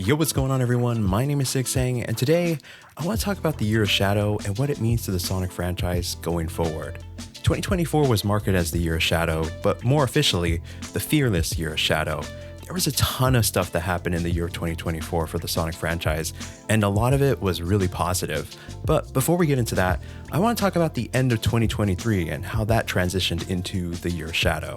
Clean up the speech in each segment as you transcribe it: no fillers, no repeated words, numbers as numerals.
Yo, what's going on, everyone? My name is Sigsang, and today I want to talk about the Year of Shadow and what it means to the Sonic franchise going forward. 2024 was marketed as the Year of Shadow, but more officially, the Fearless Year of Shadow. There was a ton of stuff that happened in the year of 2024 for the Sonic franchise, and a lot of it was really positive. But before we get into that, I want to talk about the end of 2023 and how that transitioned into the Year of Shadow.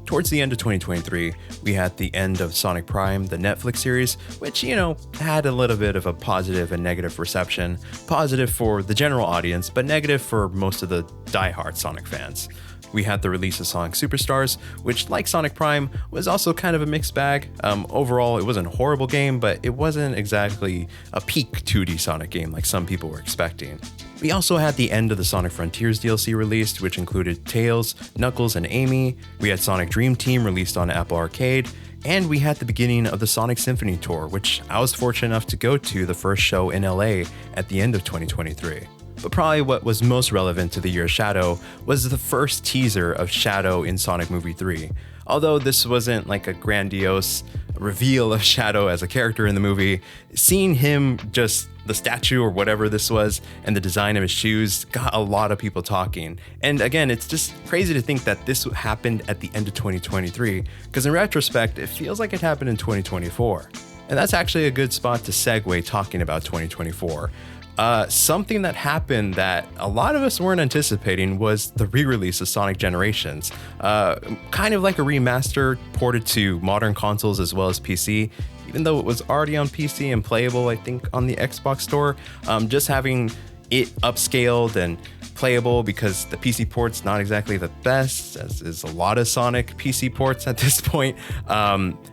Towards the end of 2023, we had the end of Sonic Prime, the Netflix series, which, had a little bit of a positive and negative reception. Positive for the general audience, but negative for most of the diehard Sonic fans. We had the release of Sonic Superstars, which, like Sonic Prime, was also kind of a mixed bag. Overall, it wasn't a horrible game, but it wasn't exactly a peak 2D Sonic game like some people were expecting. We also had the end of the Sonic Frontiers DLC released, which included Tails, Knuckles, and Amy. We had Sonic Dream Team released on Apple Arcade, and we had the beginning of the Sonic Symphony Tour, which I was fortunate enough to go to the first show in LA at the end of 2023. But probably what was most relevant to the Year of Shadow was the first teaser of Shadow in Sonic Movie 3. Although this wasn't like a grandiose reveal of Shadow as a character in the movie, seeing him, just the statue or whatever this was, and the design of his shoes got a lot of people talking. And again, it's just crazy to think that this happened at the end of 2023, because in retrospect, it feels like it happened in 2024. And that's actually a good spot to segue talking about 2024. Something that happened that a lot of us weren't anticipating was the re-release of Sonic Generations. Kind of like a remaster ported to modern consoles as well as PC. Even though it was already on PC and playable, I think, on the Xbox store, just having it upscaled and playable, because the PC port's not exactly the best, as is a lot of Sonic PC ports at this point.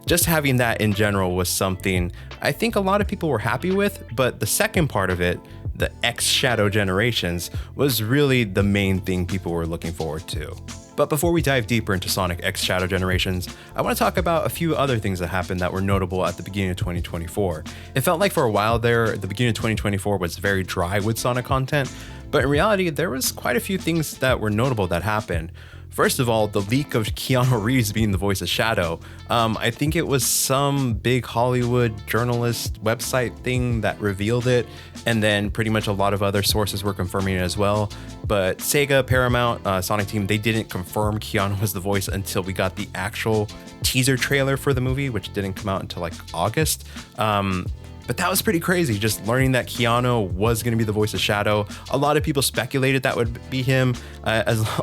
Just having that in general was something I think a lot of people were happy with, but the second part of it, the X Shadow Generations, was really the main thing people were looking forward to. But before we dive deeper into Sonic X Shadow Generations, I want to talk about a few other things that happened that were notable at the beginning of 2024. It felt like for a while there, the beginning of 2024 was very dry with Sonic content, but in reality, there was quite a few things that were notable that happened. First of all, the leak of Keanu Reeves being the voice of Shadow. I think it was some big Hollywood journalist website thing that revealed it, and then pretty much a lot of other sources were confirming it as well. But Sega, Paramount, Sonic Team, they didn't confirm Keanu was the voice until we got the actual teaser trailer for the movie, which didn't come out until like August. But that was pretty crazy, just learning that Keanu was going to be the voice of Shadow. A lot of people speculated that would be him,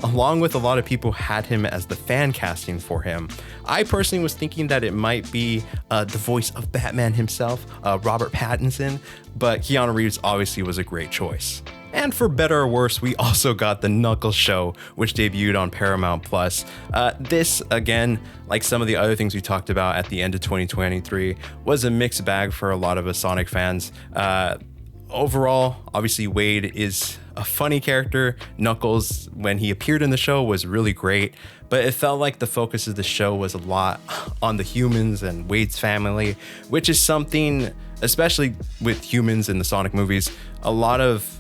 along with a lot of people had him as the fan casting for him. I personally was thinking that it might be the voice of Batman himself, Robert Pattinson, but Keanu Reeves obviously was a great choice. And for better or worse, we also got the Knuckles show, which debuted on Paramount Plus. This, again, like some of the other things we talked about at the end of 2023, was a mixed bag for a lot of us Sonic fans. Overall, obviously, Wade is a funny character. Knuckles, when he appeared in the show, was really great, but it felt like the focus of the show was a lot on the humans and Wade's family, which is something, especially with humans in the Sonic movies, a lot of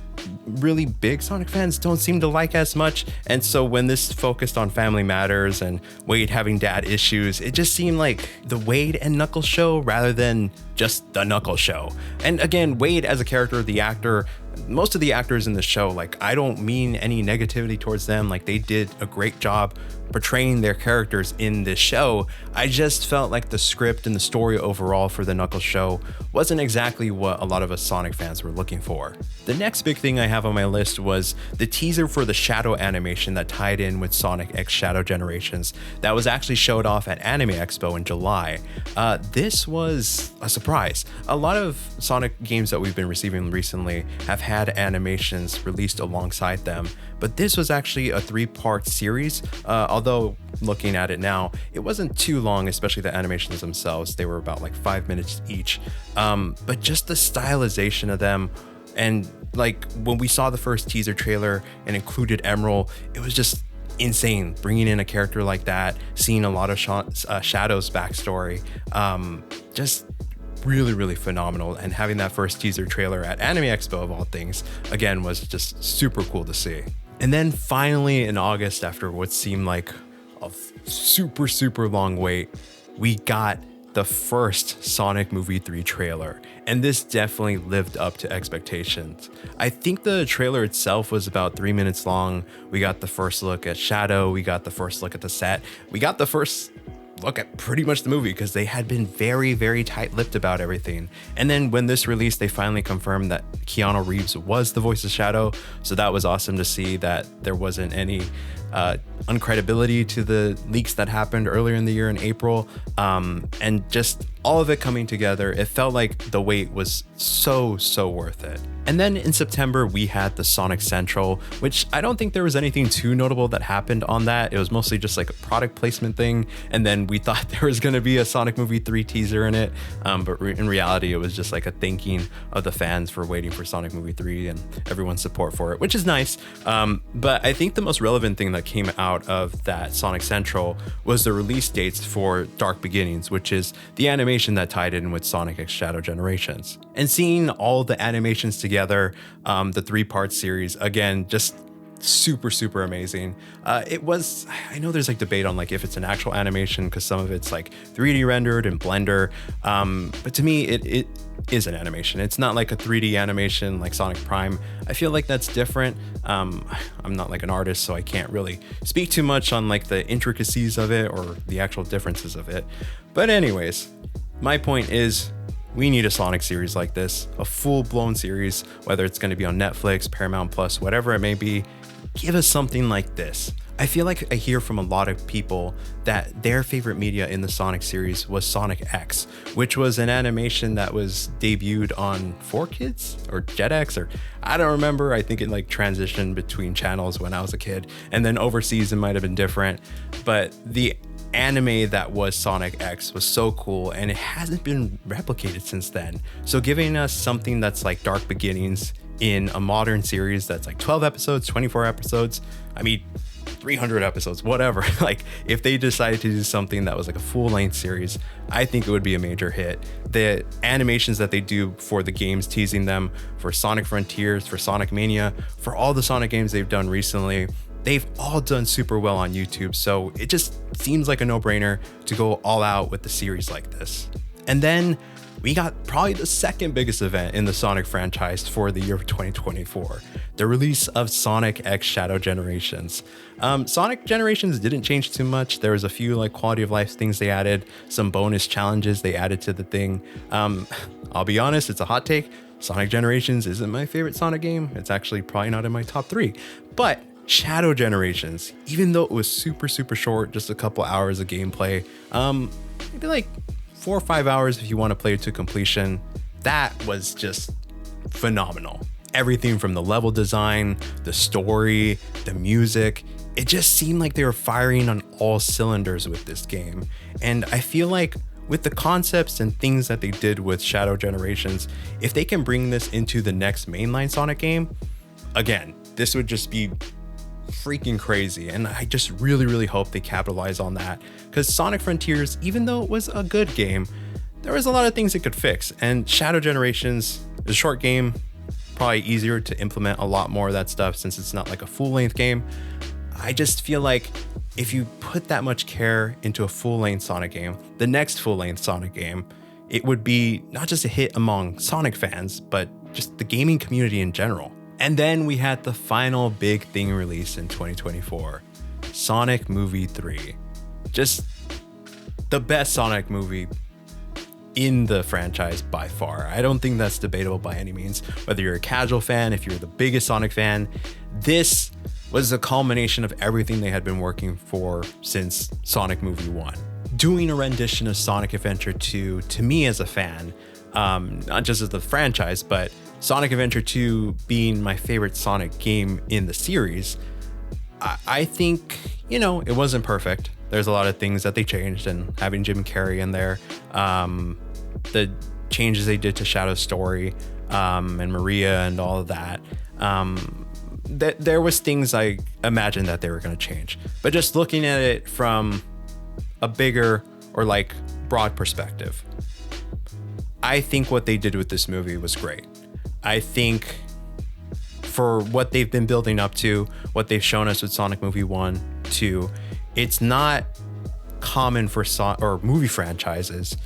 really big Sonic fans don't seem to like as much. And so when this focused on family matters and Wade having dad issues, it just seemed like the Wade and Knuckles show rather than just the Knuckles show. And again, Wade as a character, the actor, most of the actors in the show, like, I don't mean any negativity towards them. Like, they did a great job portraying their characters in this show. I just felt like the script and the story overall for the Knuckles show wasn't exactly what a lot of us Sonic fans were looking for. The next big thing I have on my list was the teaser for the Shadow animation that tied in with Sonic X Shadow Generations that was actually showed off at Anime Expo in July. This was a surprise. A lot of Sonic games that we've been receiving recently have had animations released alongside them, but this was actually a 3-part series. Although looking at it now, it wasn't too long, especially the animations themselves. They were about like 5 minutes each. But just the stylization of them, and like when we saw the first teaser trailer and included Emerald, it was just insane. Bringing in a character like that, seeing a lot of Shadow's backstory, just really phenomenal. And having that first teaser trailer at Anime Expo of all things, again, was just super cool to see. And then finally in August, after what seemed like a super long wait, we got the first Sonic Movie 3 trailer, and this definitely lived up to expectations. I think the trailer itself was about 3 minutes long. We got the first look at Shadow, we got the first look at the set, we got the first look at pretty much the movie because they had been very, very tight-lipped about everything. And then when this released, they finally confirmed that Keanu Reeves was the voice of Shadow, so that was awesome to see that there wasn't any uncredibility to the leaks that happened earlier in the year in April, and just all of it coming together. It felt like the wait was so worth it. And then in September, we had the Sonic Central, which I don't think there was anything too notable that happened on that. It was mostly just like a product placement thing. And then we thought there was going to be a Sonic Movie 3 teaser in it. But in reality, it was just like a thanking of the fans for waiting for Sonic Movie 3 and everyone's support for it, which is nice. But I think the most relevant thing that came out of that Sonic Central was the release dates for Dark Beginnings, which is the animation that tied in with Sonic X Shadow Generations. And seeing all the animations together, the 3-part series, again, just super amazing. It was, I know there's like debate on like if it's an actual animation because some of it's like 3D rendered in Blender, but to me it is an animation. It's not like a 3D animation like Sonic Prime. I feel like that's different. I'm not like an artist, so I can't really speak too much on like the intricacies of it or the actual differences of it. But anyways, my point is, we need a Sonic series like this, a full-blown series, whether it's going to be on Netflix, Paramount Plus, whatever it may be. Give us something like this. I feel like I hear from a lot of people that their favorite media in the Sonic series was Sonic X, which was an animation that was debuted on 4Kids or Jetix, or I don't remember. I think it like transitioned between channels when I was a kid, and then overseas it might have been different. But the anime that was Sonic X was so cool, and it hasn't been replicated since then. So giving us something that's like Dark Beginnings in a modern series that's like 12 episodes, 24 episodes, I mean 300 episodes, whatever. Like if they decided to do something that was like a full-length series, I think it would be a major hit. The animations that they do for the games, teasing them for Sonic Frontiers, for Sonic Mania, for all the Sonic games they've done recently, they've all done super well on YouTube, so it just seems like a no-brainer to go all out with the series like this. And then we got probably the second biggest event in the Sonic franchise for the year of 2024, the release of Sonic X Shadow Generations. Sonic Generations didn't change too much. There was a few like quality of life things they added, some bonus challenges they added to the thing. I'll be honest, it's a hot take. Sonic Generations isn't my favorite Sonic game. It's actually probably not in my top 3, but Shadow Generations, even though it was super short, just a couple hours of gameplay, maybe like 4 or 5 hours if you want to play it to completion, that was just phenomenal. Everything from the level design, the story, the music, it just seemed like they were firing on all cylinders with this game. And I feel like with the concepts and things that they did with Shadow Generations, if they can bring this into the next mainline Sonic game, again, this would just be freaking crazy. And I just really hope they capitalize on that, because Sonic Frontiers, even though it was a good game, there was a lot of things it could fix. And Shadow Generations is a short game, probably easier to implement a lot more of that stuff since it's not like a full-length game. I just feel like if you put that much care into a full-length Sonic game, the next full-length Sonic game, it would be not just a hit among Sonic fans, but just the gaming community in general. And then we had the final big thing released in 2024, Sonic Movie 3. Just the best Sonic movie in the franchise by far. I don't think that's debatable by any means. Whether you're a casual fan, if you're the biggest Sonic fan, this was a culmination of everything they had been working for since Sonic Movie 1. Doing a rendition of Sonic Adventure 2, to me as a fan, not just as the franchise, but Sonic Adventure 2 being my favorite Sonic game in the series, I think, it wasn't perfect. There's a lot of things that they changed, and having Jim Carrey in there, the changes they did to Shadow's story, and Maria and all of that, there was things I imagined that they were going to change. But just looking at it from a bigger or like broad perspective, I think what they did with this movie was great. I think for what they've been building up to, what they've shown us with Sonic Movie 1, 2, it's not common for movie franchises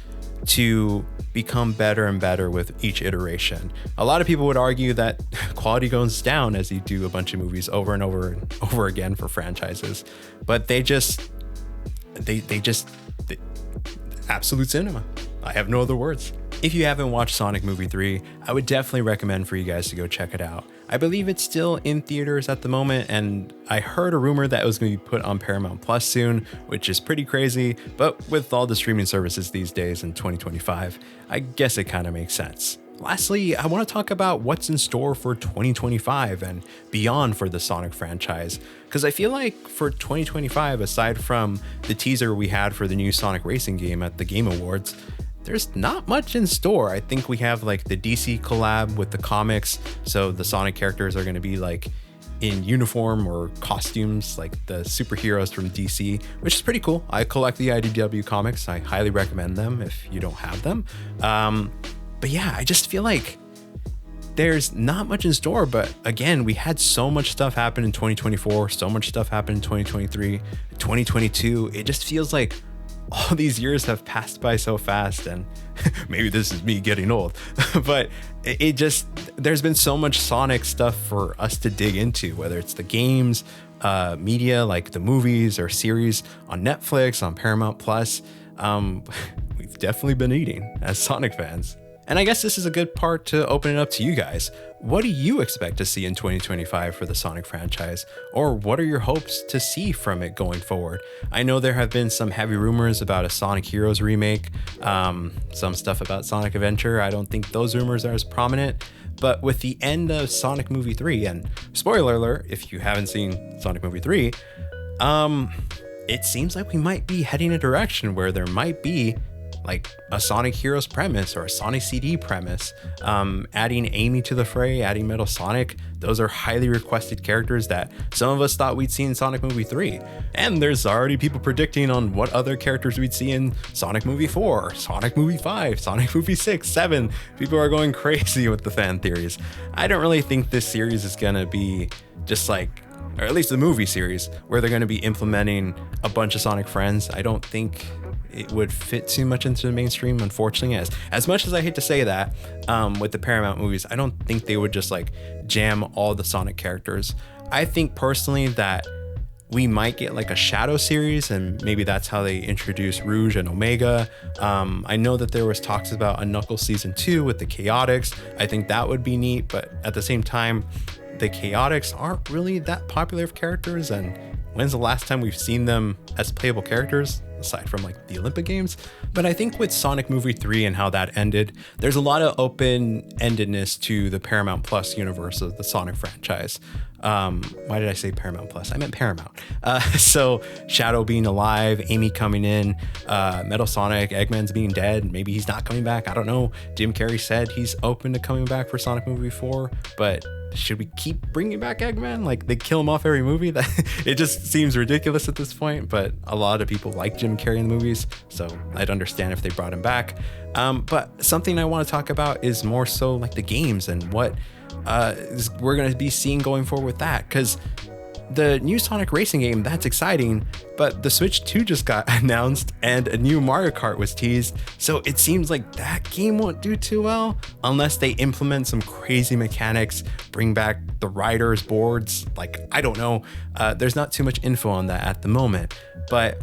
to become better and better with each iteration. A lot of people would argue that quality goes down as you do a bunch of movies over and over and over again for franchises, but they absolute cinema. I have no other words. If you haven't watched Sonic Movie 3, I would definitely recommend for you guys to go check it out. I believe it's still in theaters at the moment, and I heard a rumor that it was going to be put on Paramount Plus soon, which is pretty crazy, but with all the streaming services these days in 2025, I guess it kind of makes sense. Lastly, I want to talk about what's in store for 2025 and beyond for the Sonic franchise, because I feel like for 2025, aside from the teaser we had for the new Sonic Racing game at the Game Awards, there's not much in store. I think we have like the DC collab with the comics, so the Sonic characters are going to be like in uniform or costumes like the superheroes from DC, which is pretty cool. I collect the IDW comics. I highly recommend them if you don't have them. But yeah, I just feel like there's not much in store, but again, we had so much stuff happen in 2024, so much stuff happened in 2023, 2022. It just feels like all these years have passed by so fast, and maybe this is me getting old, but there's been so much Sonic stuff for us to dig into, whether it's the games, media like the movies or series on Netflix, on Paramount Plus. We've definitely been eating as Sonic fans. And I guess this is a good part to open it up to you guys. What do you expect to see in 2025 for the Sonic franchise? Or what are your hopes to see from it going forward? I know there have been some heavy rumors about a Sonic Heroes remake, some stuff about Sonic Adventure. I don't think those rumors are as prominent. But with the end of Sonic Movie 3, and spoiler alert, if you haven't seen Sonic Movie 3, it seems like we might be heading a direction where there might be like a Sonic Heroes premise or a Sonic CD premise, adding Amy to the fray, adding Metal Sonic. Those are highly requested characters that some of us thought we'd see in Sonic Movie 3. And there's already people predicting on what other characters we'd see in Sonic Movie 4, Sonic Movie 5, Sonic Movie 6, 7. People are going crazy with the fan theories. I don't really think this series is gonna be just like, or at least the movie series, where they're gonna be implementing a bunch of Sonic friends. I don't think it would fit too much into the mainstream, unfortunately. As much as I hate to say that, with the Paramount movies, I don't think they would just like jam all the Sonic characters. I think personally that we might get like a Shadow series, and maybe that's how they introduce Rouge and Omega. I know that there was talks about a Knuckles season 2 with the Chaotix. I think that would be neat, but at the same time, the Chaotix aren't really that popular of characters, and when's the last time we've seen them as playable characters, aside from like the Olympic Games? But I think with Sonic Movie 3 and how that ended, there's a lot of open-endedness to the Paramount Plus universe of the Sonic franchise. Why did I say Paramount Plus? I meant Paramount. So Shadow being alive, Amy coming in, Metal Sonic, Eggman's being dead, maybe he's not coming back, I don't know. Jim Carrey said he's open to coming back for Sonic Movie 4, but should we keep bringing back Eggman? Like, they kill him off every movie. That it just seems ridiculous at this point, but a lot of people like Jim Carrey in the movies, so I'd understand if they brought him back. But something I want to talk about is more so like the games and what we're going to be seeing going forward with that, because the new Sonic Racing game, that's exciting, but the Switch 2 just got announced and a new Mario Kart was teased, so it seems like that game won't do too well unless they implement some crazy mechanics, bring back the riders boards. Like, I don't know, there's not too much info on that at the moment, but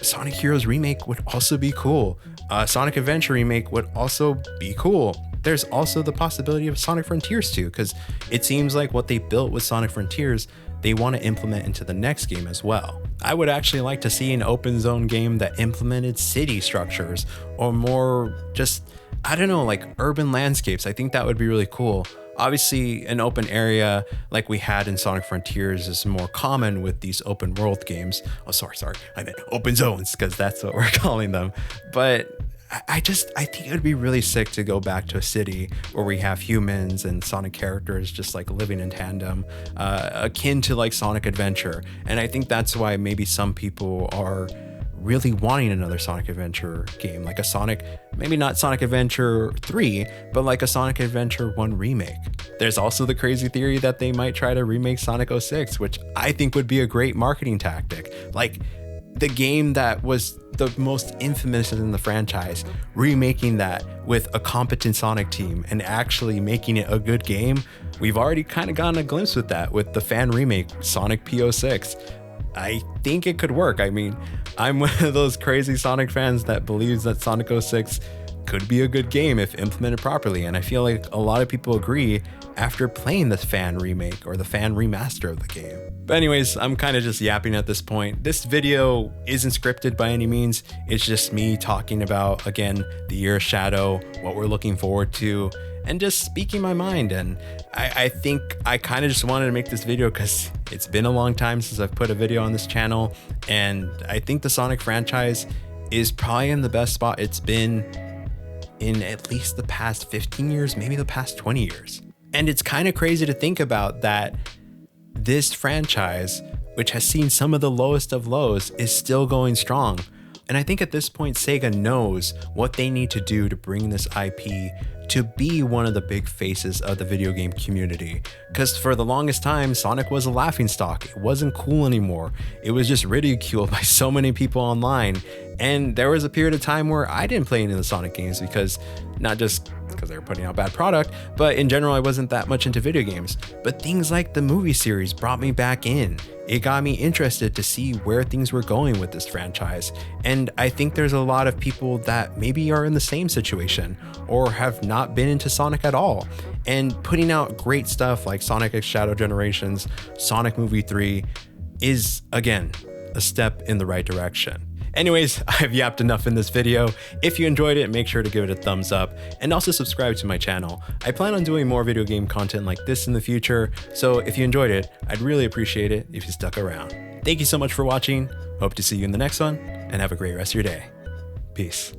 Sonic Heroes remake would also be cool. Sonic Adventure remake would also be cool. There's also the possibility of Sonic Frontiers too, because it seems like what they built with Sonic Frontiers, they want to implement into the next game as well. I would actually like to see an open zone game that implemented city structures or more just, I don't know, like urban landscapes. I think that would be really cool. Obviously, an open area like we had in Sonic Frontiers is more common with these open world games. Oh, sorry. I meant open zones, because that's what we're calling them. But I think it would be really sick to go back to a city where we have humans and Sonic characters just like living in tandem, akin to like Sonic Adventure. And I think that's why maybe some people are really wanting another Sonic Adventure game, like a Sonic, maybe not Sonic Adventure 3, but like a Sonic Adventure 1 remake. There's also the crazy theory that they might try to remake Sonic 06, which I think would be a great marketing tactic. Like, the game that was the most infamous in the franchise, remaking that with a competent Sonic team and actually making it a good game. We've already kind of gotten a glimpse with that with the fan remake Sonic P06. I think it could work. I mean, I'm one of those crazy Sonic fans that believes that Sonic 06 could be a good game if implemented properly, and I feel like a lot of people agree after playing the fan remake or the fan remaster of the game. But anyways, I'm kind of just yapping at this point. This video isn't scripted by any means. It's just me talking about, again, the Year of Shadow, what we're looking forward to, and just speaking my mind. And I think I kind of just wanted to make this video because it's been a long time since I've put a video on this channel, and I think the Sonic franchise is probably in the best spot it's been in at least the past 15 years, maybe the past 20 years. And it's kind of crazy to think about that this franchise, which has seen some of the lowest of lows, is still going strong. And I think at this point, Sega knows what they need to do to bring this IP to be one of the big faces of the video game community. Because for the longest time, Sonic was a laughingstock. It wasn't cool anymore. It was just ridiculed by so many people online. And there was a period of time where I didn't play any of the Sonic games because, not just because they were putting out bad product, but in general, I wasn't that much into video games. But things like the movie series brought me back in. It got me interested to see where things were going with this franchise. And I think there's a lot of people that maybe are in the same situation or have not been into Sonic at all. And putting out great stuff like Sonic X Shadow Generations, Sonic Movie 3 is, again, a step in the right direction. Anyways, I've yapped enough in this video. If you enjoyed it, make sure to give it a thumbs up and also subscribe to my channel. I plan on doing more video game content like this in the future, so if you enjoyed it, I'd really appreciate it if you stuck around. Thank you so much for watching. Hope to see you in the next one, and have a great rest of your day. Peace.